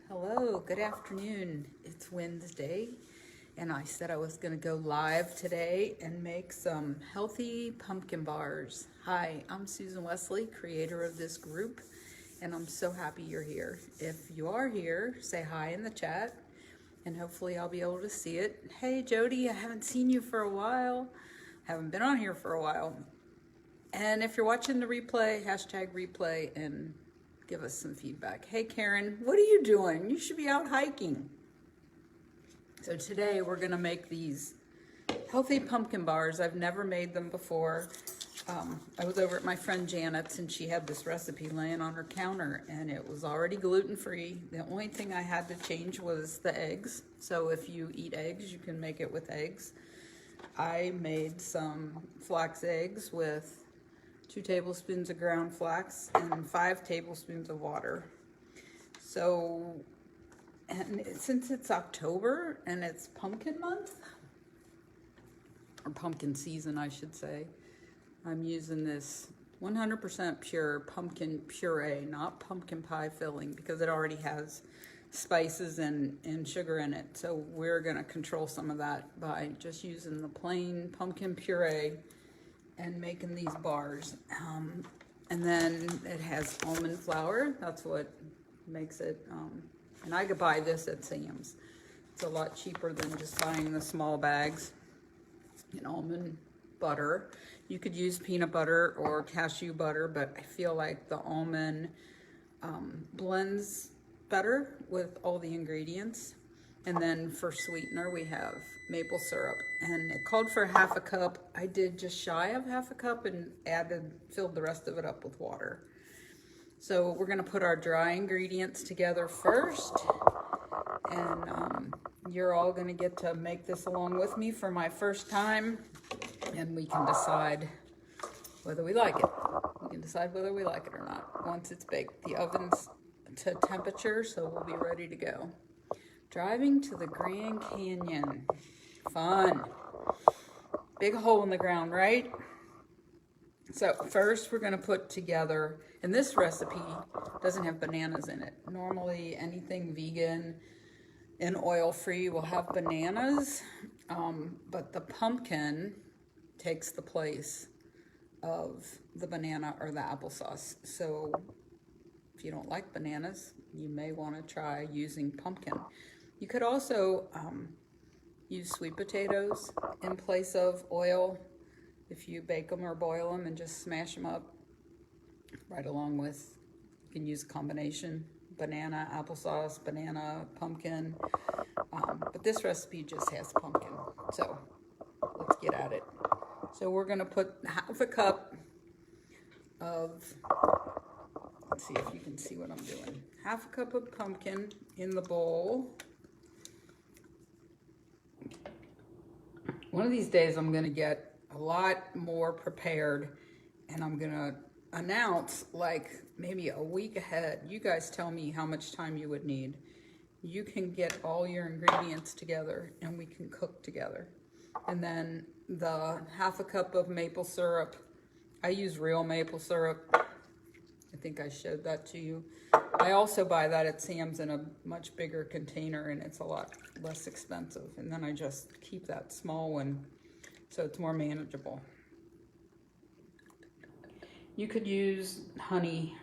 Hello, good afternoon. It's Wednesday, and I said I was going to go live today and make some healthy pumpkin bars. Hi, I'm Susan Wesley, creator of this group, and I'm so happy you're here. If you are here, say hi in the chat, and hopefully I'll be able to see it. Hey, Jody, I haven't seen you for a while. Haven't been on here for a while. And if you're watching the replay, hashtag replay and give us some feedback. Hey Karen, what are you doing? You should be out hiking. So today we're gonna make these healthy pumpkin bars. I've never made them before. I was over at my friend Janet's and she had this recipe laying on her counter and it was already gluten-free. The only thing I had to change was the eggs. So if you eat eggs, you can make it with eggs. I made some flax eggs with 2 tablespoons of ground flax and 5 tablespoons of water. So, and since it's October and it's pumpkin month, or pumpkin season, I should say, I'm using this 100% pure pumpkin puree, not pumpkin pie filling, because it already has spices and sugar in it. So we're gonna control some of that by just using the plain pumpkin puree and making these bars. And then it has almond flour. That's what makes it, and I could buy this at Sam's. It's a lot cheaper than just buying the small bags. And almond butter. You could use peanut butter or cashew butter, but I feel like the almond blends better with all the ingredients. And then for sweetener, we have maple syrup. And it called for half a cup. I did just shy of half a cup and filled the rest of it up with water. So we're gonna put our dry ingredients together first. And you're all gonna get to make this along with me for my first time. And we can decide whether we like it. We can decide whether we like it or not once it's baked. The oven's to temperature, so we'll be ready to go. Driving to the Grand Canyon. Fun. Big hole in the ground, right? So first we're gonna put together, and this recipe doesn't have bananas in it. Normally anything vegan and oil-free will have bananas, but the pumpkin takes the place of the banana or the applesauce. So if you don't like bananas, you may wanna try using pumpkin. You could also use sweet potatoes in place of oil if you bake them or boil them and just smash them up right along with, you can use a combination, banana, applesauce, banana, pumpkin. But this recipe just has pumpkin. So let's get at it. So we're gonna put half a cup of, let's see if you can see what I'm doing. Half a cup of pumpkin in the bowl. One of these days I'm gonna get a lot more prepared and I'm gonna announce like maybe a week ahead. You guys tell me how much time you would need. You can get all your ingredients together and we can cook together. And then the half a cup of maple syrup, I use real maple syrup. I think I showed that to you. I also buy that at Sam's in a much bigger container and it's a lot less expensive. And then I just keep that small one so it's more manageable. You could use honey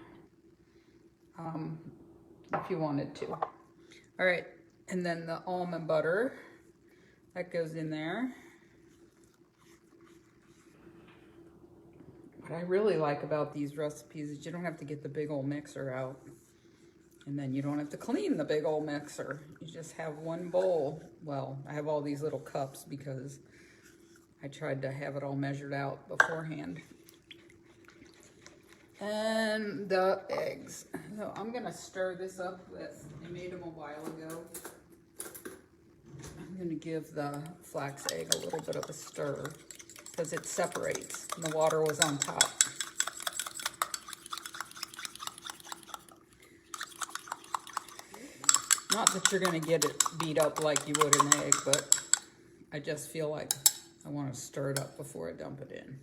if you wanted to. All right, and then the almond butter, that goes in there. What I really like about these recipes is you don't have to get the big old mixer out. And then you don't have to clean the big old mixer. You just have one bowl. Well, I have all these little cups because I tried to have it all measured out beforehand. And the eggs. So I'm gonna stir this up with, I made them a while ago. I'm gonna give the flax egg a little bit of a stir because it separates and the water was on top. Not that you're gonna get it beat up like you would an egg, but I just feel like I wanna stir it up before I dump it in.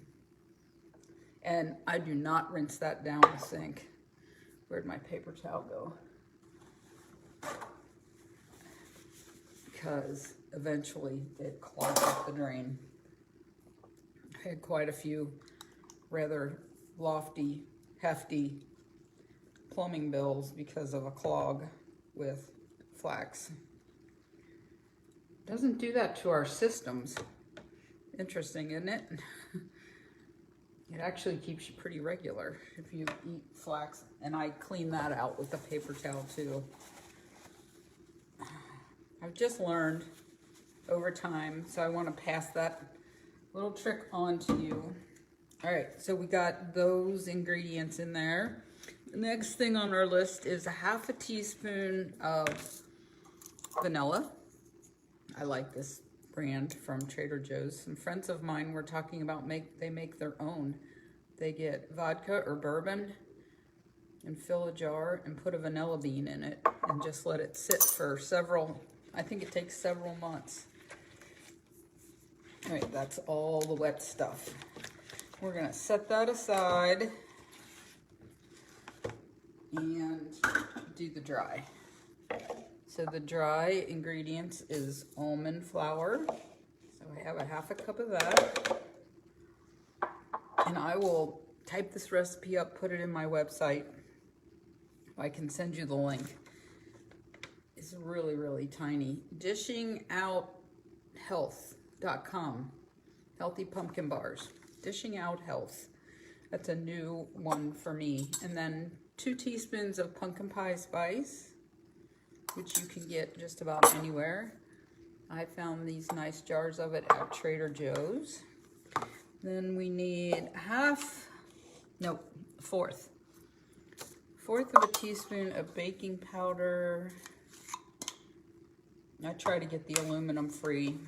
And I do not rinse that down the sink. Where'd my paper towel go? because eventually it clogs up the drain. I had quite a few rather lofty, hefty plumbing bills because of a clog with flax. Doesn't do that to our systems. Interesting, isn't it? It actually keeps you pretty regular if you eat flax. And I clean that out with a paper towel too. I've just learned over time, so I want to pass that little trick on to you. All right, so we got those ingredients in there. The next thing on our list is a half a teaspoon of vanilla. I like this brand from Trader Joe's. Some friends of mine were talking about they make their own. They get vodka or bourbon and fill a jar and put a vanilla bean in it and just let it sit for I think it takes several months. All right, that's all the wet stuff. We're gonna set that aside and do the dry. So the dry ingredients is almond flour. So I have a half a cup of that. And I will type this recipe up, put it in my website. I can send you the link. It's really, really tiny. DishingOutHealth.com. Healthy pumpkin bars. Dishing Out Health. That's a new one for me. And then 2 teaspoons of pumpkin pie spice, which you can get just about anywhere. I found these nice jars of it at Trader Joe's. Then we need fourth of a teaspoon of baking powder. I try to get the aluminum free,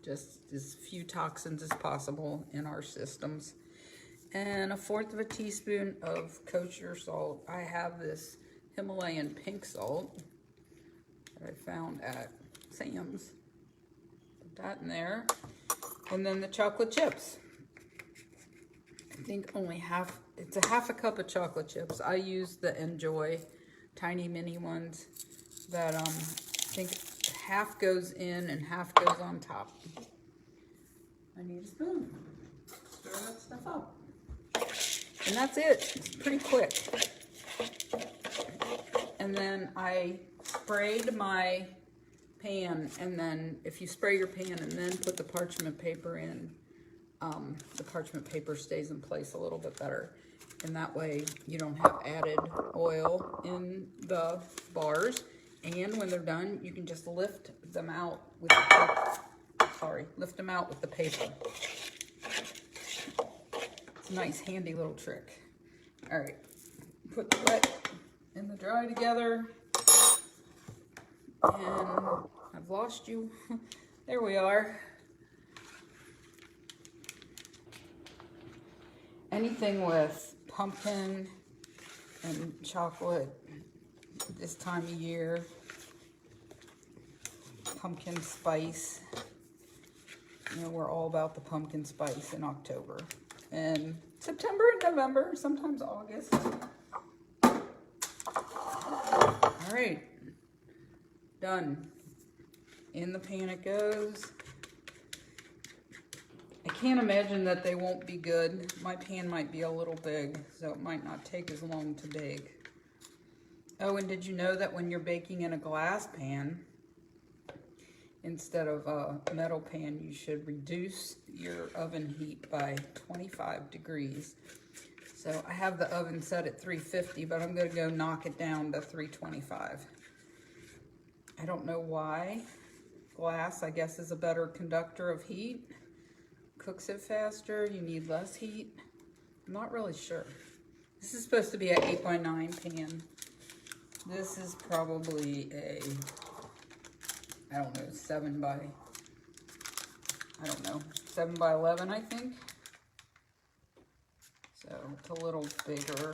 just as few toxins as possible in our systems. And 1/4 of a teaspoon of kosher salt. I have this Himalayan pink salt that I found at Sam's. Put that in there. And then the chocolate chips. I think it's a half a cup of chocolate chips. I use the Enjoy tiny mini ones that I think half goes in and half goes on top. I need a spoon. Stir that stuff up. And that's it. It's pretty quick. And then I sprayed my pan, and then if you spray your pan and then put the parchment paper in, the parchment paper stays in place a little bit better. And that way you don't have added oil in the bars. And when they're done, you can just lift them out with the paper. Lift them out with the paper. It's a nice, handy little trick. All right, put the wet and the dry together. And I've lost you. There we are. Anything with pumpkin and chocolate this time of year, pumpkin spice. You know, we're all about the pumpkin spice in October. And September and November, sometimes August. All right, done. In the pan it goes. I can't imagine that they won't be good. My pan might be a little big, so it might not take as long to bake. Oh, and did you know that when you're baking in a glass pan, instead of a metal pan, you should reduce your oven heat by 25 degrees. So I have the oven set at 350, but I'm gonna go knock it down to 325. I don't know why. Glass, I guess, is a better conductor of heat. Cooks it faster, you need less heat. I'm not really sure. This is supposed to be an 8x9 pan. This is probably a, I don't know, 7 by 11, I think. So it's a little bigger.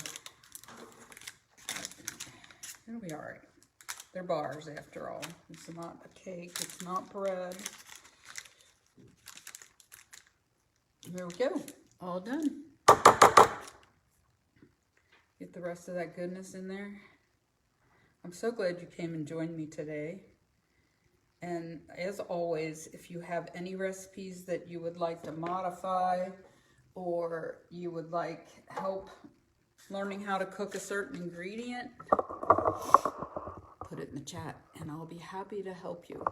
It'll be all right. They're bars after all. It's not a cake, it's not bread. There we go, all done. Get the rest of that goodness in there. I'm so glad you came and joined me today. And as always, if you have any recipes that you would like to modify, or you would like help learning how to cook a certain ingredient, put it in the chat and I'll be happy to help you.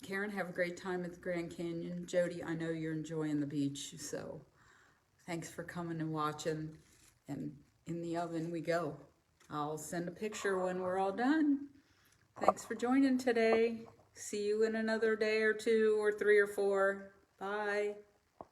Karen, have a great time at the Grand Canyon. Jody, I know you're enjoying the beach, so thanks for coming and watching. And in the oven we go. I'll send a picture when we're all done. Thanks for joining today. See you in another day or 2 or 3 or 4. Bye.